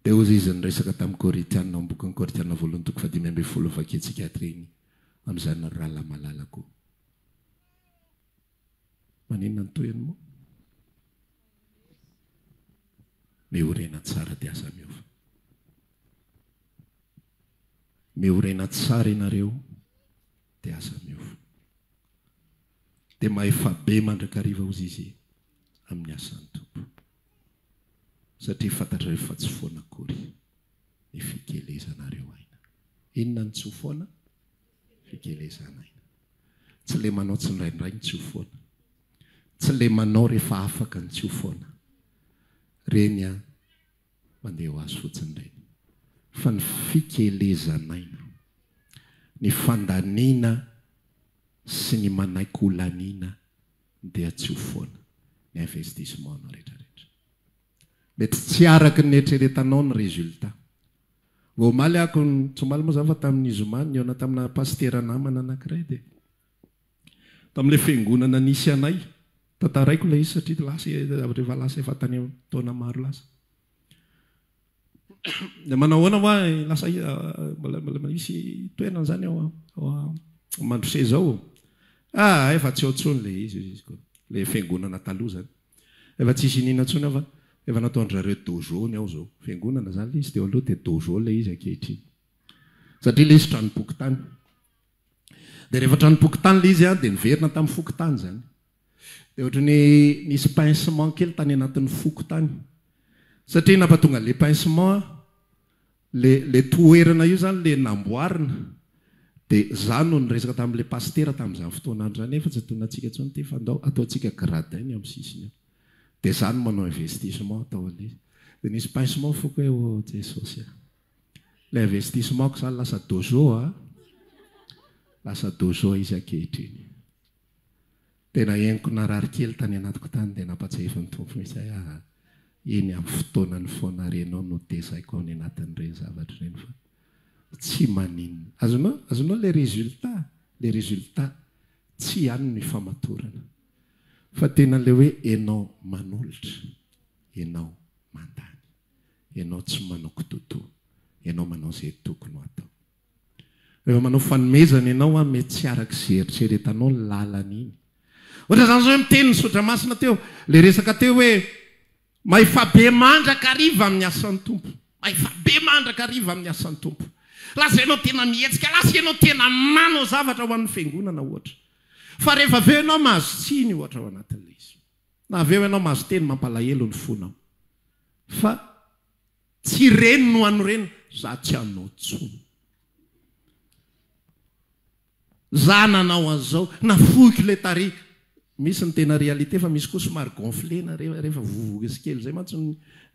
Dia ozy izy nyresaka tamin'ny Koritiana amin'ny bokin'ny Koritiana voalohany toko 5:10 vaketsika hatreny amin'izany rala malalako. Maninona ny toeny moa? Miorena tsara dia aza miova. Miorena tsara ianareo dia aza miova. Dia maefa be mandrakariva ozy izy amin'ny asan'ny tompo. Satria fantatra rehefa tsy foana akory ny fikelezanareo aina. Inona ny tsy foana? Fikelezana aina. Tsy le manao tsindraindray ny tsy foana. Tsy le manao rehefa afaka ny tsy foana. Reny a mandeha ho azy fotsiny reny. Fa ny fikelezanaina, ny fandaniana sy ny manaiky olaniana dia tsy ho foana ny investissement rehetrarehetra. Mety tsy araka ny eritreretanao ny résultat. Vao omaly ako tsy omaly moa zany fa tamin'ny Izomany eo na tamina pastera namana anankiray dia tamin'ilay fiangonana nisy anay tantaraiko ilay izy satria lasa rehefa lasa efa tany taona maro lasa. Dia manao ahoana hoa lasa mbola misy toerana zany ao Mandrose zao. Efa tsy ao tsony le izy le fiangonana taloha zany. Efa tsisy inina tsony fa efa nataondrareo dojo ny ao zao. Fiangonana zany le izy teo aloha dia dojo le izy ankehitriny. Satria le izy tranom-pokotany. Dia rehefa tranom-pokotany le izy dia niverina tamin'ny fokotany zany. Dia ohatran'ny nisy pincement kely tany anatin'ny fokotany. Satria nampatonga le pincement le toerana io zany le namboarina dia zany no niresaka tamin'ilay pastera tamin'izany fotoana andro zany efa tsy tona antsika tsony ty fa andao ataontsika gradin amin'ny sisiny. Dia zany manao investissement atao an'ilay izy. Dia nisy pincement foko hoe Jesosy. Le investissement ko zany lasa dojo lasa dojo izy ankehitriny. tena eniko narary kely tany anatiko tany dia nampatsaheva ny tompo misy eny amin'ny fotoanany foana renao no tezaiko ao ny anatin'ireny zavatra ireny fa tsy maninona azonao le résultat tsy ihany ny famatorana fa tena le hoe enao manolotra, enao mandany, enao tsy manao kitotoa, enao manao izay tokony ho atao. Rehefa manao fanomezana ianao mety tsy araka izay eritreretanao ny lalana iny. Ohatra zany zao miteny ny Sodramasina teo, le resaka teo hoe maefabe mandraka ariva amin'ny asan'ny tompo. Maefabe mandraka ariva amin'ny asan'ny tompo. Lasa ianao tena mihetsika, lasa ianao tena manao zavatra ho an'ny fiangonana ohatra. Fa rehefa aveo ianao mahazo tsiny ohatra ao anatin'ilay izy. Na aveo ianao mahazo teny mampalahelo ny fonao. Fa tsy reny no ano reny, za tsy hanao tsony. Za nanao an'izao, nafoiky le tarika. Misy ny tena réalité fa misy koa somary gonflena rehefa vovoka sy kely zay mantsy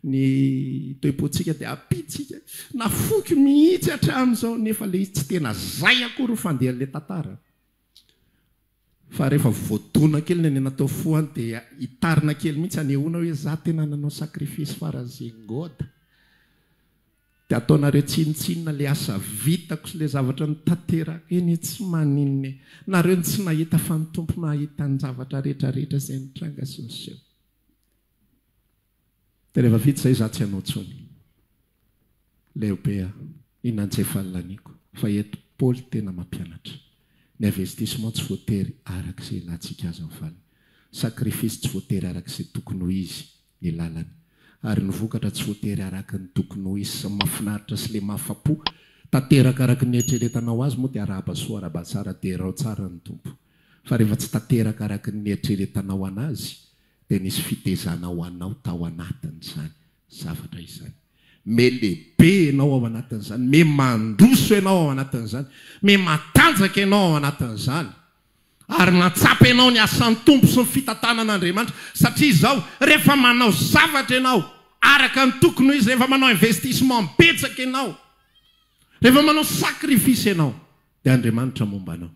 ny toe-potsika dia apitsika. Nafoiky mihitsy hatramin'izao nefa le izy tsy tena zay akory ho fandehan'le tantara. Fa rehefa voadona kely ny natao foany dia hitarina kely mihitsy anehoana hoe za tena nanao sakrifisy faran'izay goda. Dia ataonareo tsinitsinina le asa vitako sy le zavatra nitanteraka eny tsy maninona. Nareo ny tsy nahita fa ny tompo nahita ny zavatra rehetrarehetra izay nitranga sy ny seho. Dia rehefa vita izay za tsy hanao tsony. Leobe inona tsy fahalalaniako fa eto Paoly tena mampianatra. Ny investissement tsy voatery arak'izay ilatsika azy amin'ny valiny. Sakrifisy tsy voatery arak'izay tokony ho izy ny lalany. Ary ny vokatra tsy voatery araka ny tokony ho izy sy mahafinaritra sy le mahafapo. Tanteraka araka ny eritreretanao azy moa dia araba-soa araba-tsara dia rao tsara ny tompo. Fa rehefa tsy tanteraka araka ny eritreretanao anazy dia nisy fitezana ho anao tao anatin'izany zavatra izany. Me lehibe ianao ao anatin'izany, me mandroso ianao ao anatin'izany, me matanjaka ianao ao anatin'izany. Ary natsapa ianao ny asan'ny tompo sy ny fitantanan'Andriamanitra satria izao rehefa manao zavatra ianao araka ny tokony izy, rehefa manao investissement betsaka ianao, rehefa manao sakrifisy ianao dia Andriamanitra momba anao.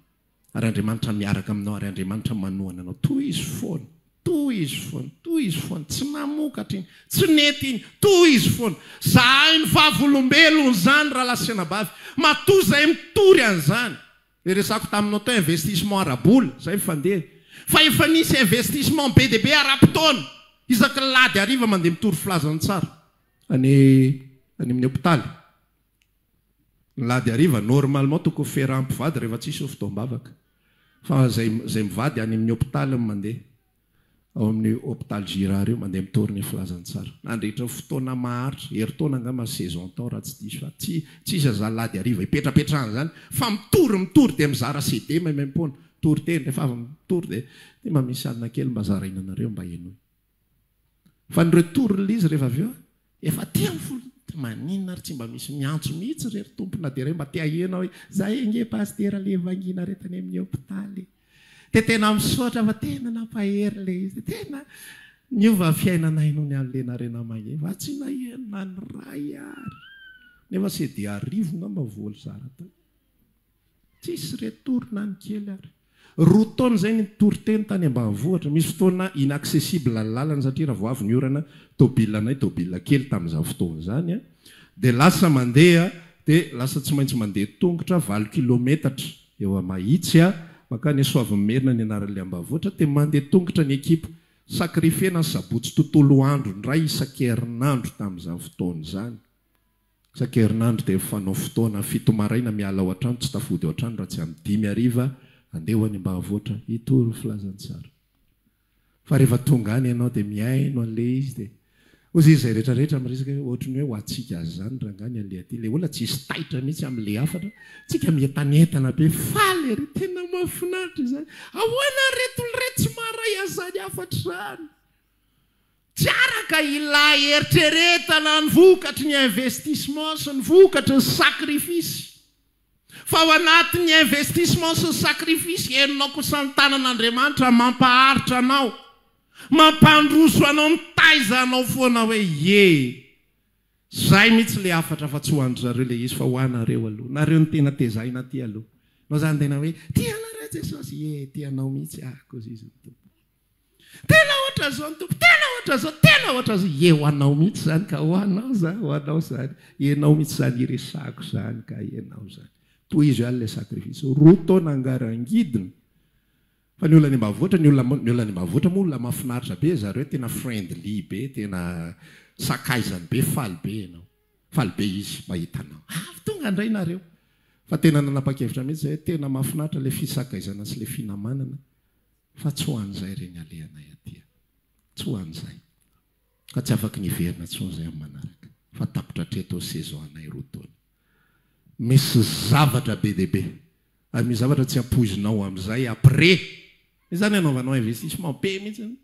Ary Andriamanitra miaraka aminao, ary Andriamanitra manohana anao. Toy izy foana, toy izy foana, toy izy foana, tsy namokatra iny, tsy nety iny, toy izy foana. Zahay ny vavolombelony zany raha lasena bavy, matoa zay mitory an'izany. Resako taminao tao investissement arabola, zay mifandeha. Fa efa nisy investissement be dia be ara-potoana. Isaky ny lady hariva mandeha mitory filazany tsara. Any amin'ny hôpitaly. Ny lady hariva normalement tokony ferampivady rehefa tsisy fotoam-bavaka. Fa zay mivady any amin'ny hôpitaly mandeha. Ao amin'ny hôpitaly Girard io mandeha mitory ny filazany tsara. Nandritra fotoana maharitra, heritaona angamba saison tao raha tsy diso fa tsisy azalady hariva ipetrapetrahana zany fa mitory dia mizara CD memempona tory teny rehefa avy mitory dia mamisy alina kely mba zarainanareo mba henoy. Fa ny retour l'izy rehefa avy eo efa tia mifolo maninona ary tsy mba misy miantso mihitsy rery tompona dia re mba tia henao hoe za enge pastera le vangina retany amin'ny hôpitaly. Dia tena misaotra fa tena nampahery le izy. Tena niova fiainana inony amin'le narena magny. Fa tsy nahenona ny ray ary. Nefa sy dia arivo ngamba voly zara tao. Tsisy retour na ny kely ary. Roa taona izay ny toriteny tany ambanivohitra. Misy fotoana inaccessible ny lalana satria raha vao avy ny orana tobilanay tobila kely tamin'izao fotoana izany. Dia lasa mandeha, dia lasa tsy maintsy mandeha tongotra 20 kilometatra eo Mahitsy makany Soavimerina ny anaran'ilay ambanivohitra dia mandeha tongotra ny ekipa sakrifena ny sabotsy tontolo andro ndray isan-kerinandro tamin'izany fotoana izany. Isan-kerinandro dia fanao fotoana 7 maraina miala ao an-trano, tsy tafody ao an-trano raha tsy amin'ny 5 hariva andeha ho any ambanivohitra hitory filazany tsara. Fa rehefa tonga any ianao dia miaino an'ilay izy dia ozy izay rehetrarehetra miresaka ohatry ny hoe ho antsika azy zany rangany an'ilay aty. Ilay olona tsisy taitra mihitsy amin'ilay hafatra, tsika mientanentana be faly ery tena mahafinaritra izany. Ahoana reto tsy maray azany hafatra izany. Tsy araka ilay eritreretana ny vokatry ny investissement sy ny vokatry ny sakrifisy. Fa ao anatin'ny investissement sy ny sakrifisy henonao kosa ny tanan'Andriamanitra mampaharitra anao, mampandroso anao, mitaiza anao foana hoe zay mihitsy le hafatra fa tsy ho andry zareo le izy fa ho anareo aloha. Nareo ny tena tezaina ty aloha. Nao zany tena hoe tia nareo jesosy tianao mihitsy ako izy tena ohatra zao ny tompo tena ohatra zao ho anao mihitsy zany ka hoanao zany enao mihitsy zany iresako zany ka enao zany toy izy any le sakrifisy roa taona angarangidiny fa ny olona ny mbavoatra ny olona ny mbavoatra moa olona mahafinaritra be zareo tena friendly be tena sakaizany be faly be ianao faly be izy mahitanao tonga andray nareo fa tena nanapa-kevitra mihitsy zay tena mahafinaritra le fisakaizana sy le finamanana fa tsy ho an'izay reny alehanay aty tsy ho an'izay ka tsy afaka niverina tson'izay amin'ny manaraka fa tapitra treto saison anay roa taona misy zavatra be deaibe ary misy zavatra tsy ampoizinao amin'izay après izany anaovanao investissement be mihitsy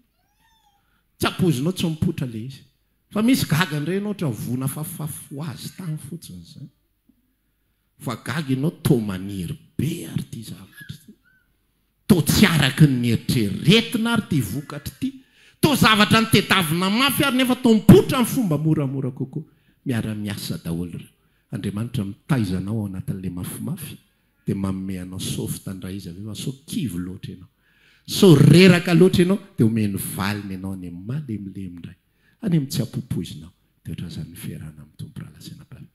tsy ampoizinao tsy mipotra le izy fa misy gaga indray ianao ohatra vona fafafo azy tany fotsiny zay fa gaga ianao to maniry be ary ty zavatra to tsy araky ny eritreretina ary ty vokatra ty to zavatra nytetavina mafy ary nefa to mipotra ny fomba moramora kokoa miara-miasa daholo reo Andriamanitra mitaizanao ao anatin'le mafimafy dia manome anao sofy tandray izy avy eo so kivy loatra ianao so reraka loatra ianao dia omeny valiny ianao any malemilemy any amin'ny tsy ampopoizinao dia ohatra zany ferana amin'ny tompo rahalasena bavy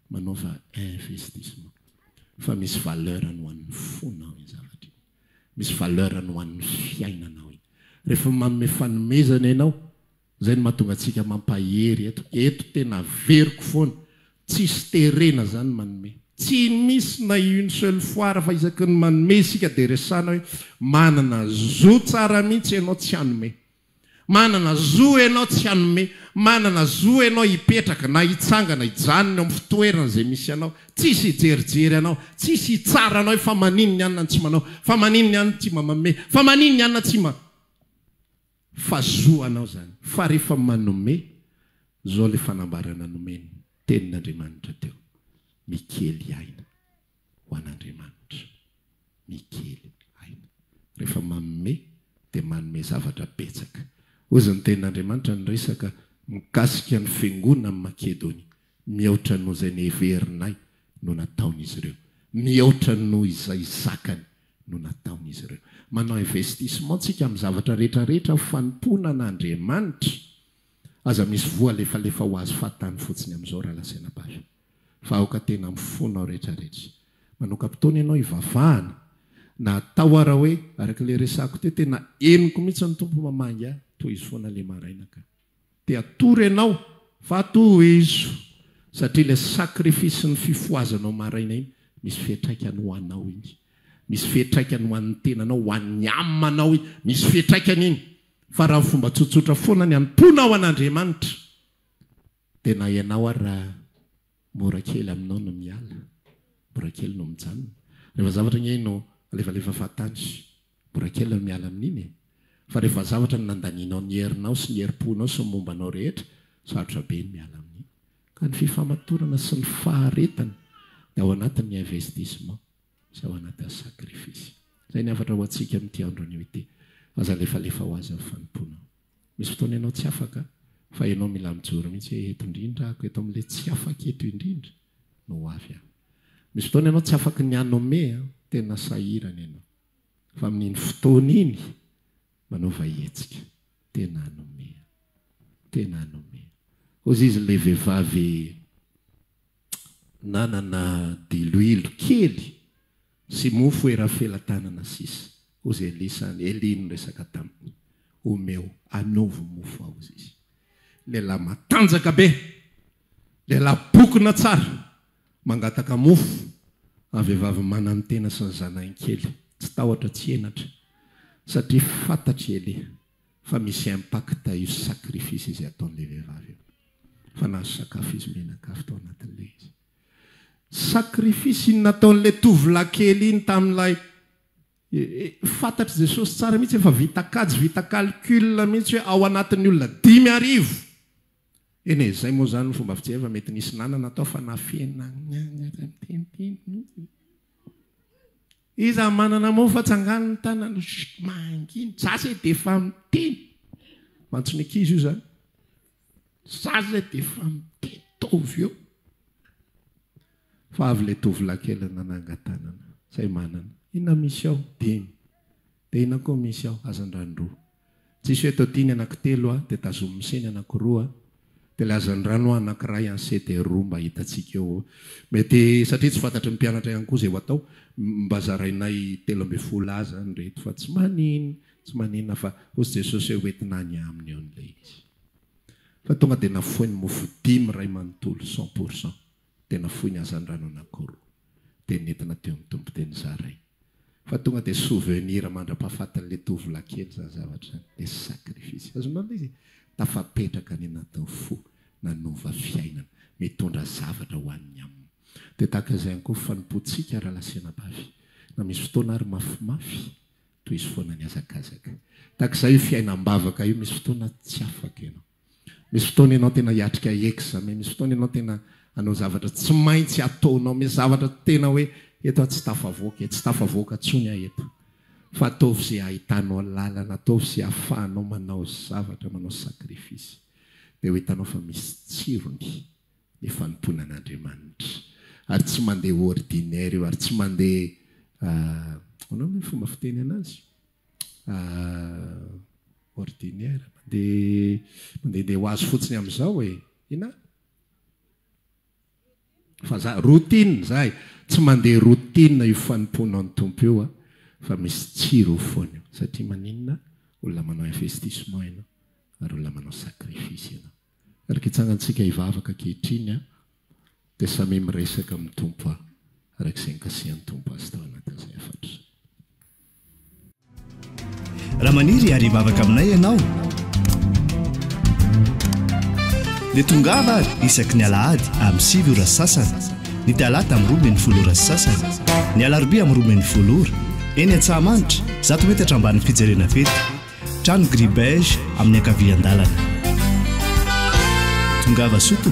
manaova investissement fa misy valeur ny ho an'ny fonao iny zavatra iny misy valeur ny ho an'ny fiainanao iny rehefa manome fanomezana ianao zay ny mahatonga antsika mampahery eto tena veriko foana tsisy terena zany manome tsy misy na une seule fois raha fa isaky ny manome isika dia resana hoe manana zo tsara mihitsy ianao tsy hanome manana zo ianao tsy hanome manana zo ianao hipetraka na hitsangana hijanona amin'ny fitoerana zay misy ianao tsisy hijerijery ianao tsisy hitsara anao fa manino ny anina tsy manao fa manino ny anina tsy mamame fa manino ny anina tsy fa zo anao zany fa rehefa manome zao le fanambarana nomeny tenin'Andriamanitra teo mikely aina ho an'Andriamanitra mikely aina rehefa manome dia manome zavatra betsaka ozy ny tenin'Andriamanitra ny resaka mikasika ny fiangonana amin'ny Makedonia mihoatra noho izay neverinay no nataon'izy ireo mihoatra noho izay zakany no nataon'izy ireo manao investissement tsika amin'ny zavatra rehetrarehetra fanompoana an'Andriamanitra aza misy voa lefalefa ho azy fahatany fotsiny amin'izao raha lasena bavy fa aoka tena mifonao rehetrarehetra manokam-potoana ianao hivavahana na atao ara hoe araka le resako teo tena eniko mihitsy ny tompo mamangy ahy toy izy foana le maraina ka dia atory ianao fa toy izo satria le sakrifisy ny fifoazanao maraina iny misy fiatraikany ho anao iny misy fiatraikany ho an'ny tenanao ho an'ny amanao iny misy fiatraikany iny fa raha fomba tsotsotra foana ny anompona ao an'Andriamanitra dia na ianao ary raha mora kely aminao no miala mora kely no mijanona rehefa zavatra ny no alefalefa fahatany mora kely no miala amin'iny fa rehefa zavatra ny nandaninao ny herinao sy ny herim-ponao sy ny mombanao rehetra sarotra be ny miala amin'iny ka ny fifamatorana sy ny faharetana dia ao anatin'ny investissement sy ao anatin'ny sakrifisy zay ny afatra ho antsika amin'ity andro anio ity aza lefalefa ho azy amin'ny fanomponao misy fotoana ianao tsy afaka fa ianao mila mijoro mihitsy hoe eto indrindra ako eto amin'ilay tsy afaka eto indrindra no ho avy aho misy fotoana ianao tsy afaka ny anome tena sahirana ianao fa amin'iny fotoana iny manaova hetsika tena anome ozy izy le vehivavy nanana diloilo kely sy mofo erafelantanana sisa ozy Eliny resaka taminy omeo anovo mofo ao izy lehilahy matanjaka be lehilahy bokona tsara mangataka mofo avehivavy manany tena sy ny zanany kely tsy tahotra tsy enatra satria fantatry ele fa misy impacta io sakrifisy izy ataon'le vehivavy fa nazo sakafo izy menakafo tao anatin'le izy sakrifisy nataon'le tovolahy kely iny tamin'ilay fantatry Jesosy tsara mihitsy efa vita kajy vita calcul mihitsy hoe ao anatin'ny olona 10,000 ene zay moa zany ny fomba fijeva mety nisy nanana atao fa nafena iza manana moa fa tsangan'ny tanana manginy zasy dia efa miteny mantsony ankizy io zany zasy dia efa miteny tovy eo fa avy le tovolahy kely nanangatanana zay manana inona misy ao 5 dia inona koa misy ao azan-dranoa tsisy hoe taotiny anankitelo dia tazomiseny anankiroa dia ilay azan-drano anankiray ansety roa mba hitantsika eo mety satria tsy fantatry ny mpianatra ihany koa izay ho atao mba zarainay 13 aza ny reto fa tsy maninona fa osy jesosy hoe hoentinany aminy eo n'ilay izy fa tonga dia nafoy ny mofo 5 ray manontolo 100% dia nafoy ny azan-drano anankiroa dia nentina teo amin'ny tompo teny zaray fa tonga dia souvenir mandra-pahafatan'ilay tovolahy kely zany zavatra le sakrifisy azonao ilay izy tafapetraka ny anatin'ny fo nanova fiainana mitondra zavatra ho an'ny aminy dia tahaka izay ihany koa fanompoantsika raha lasena bavy na misy fotoana ary mafimafy toy izy foana ny azakazaka tahaka izay io fiainam-bavaka io misy fotoana tsy afaka ianao misy fotoana ianao tena hiatrika exame misy fotoana ianao tena anao zavatra tsy maintsy ataonao misy zavatra tena hoe eto tsy tafavoaka tsy tafavoaka tsony ah eto fa ataovy izay ahitanao lalana ataovy izay ahafahanao manao zavatra manao sakrifisy dia ho hitanao fa misy tsirony ny fanompoana an'Andriamanitra ary tsy mandeha ordinaire io ary tsy mandeha anao ny fomba fiteny anazy ordinaire mandeha ho azy fotsiny amin'izao hoe ina fa za routine zay tsy mandeha routine io fanompoana ny tompo io fa misy tsiro foana io satria maninona olona manao investissement ianao ary olona manao sakrifisy ianao araka hitsangantsika hivavaka kehitriny dia samy miresaka amin'ny tompo arak'izay nikasihan'ny tompo azy tao anatin'izay afatra raha maniry ary hivavaka aminay ianao dia tongava ary isaky ny alahady amin'ny 7 ora sasany ny talata amin'ny 12 ora sasany ny alarobia amin'ny 12 ora eny Antsahamanitra 100 metatra ambanin'ny fijerena fety trano gribege amin'ny ankavian-dalana tongava soto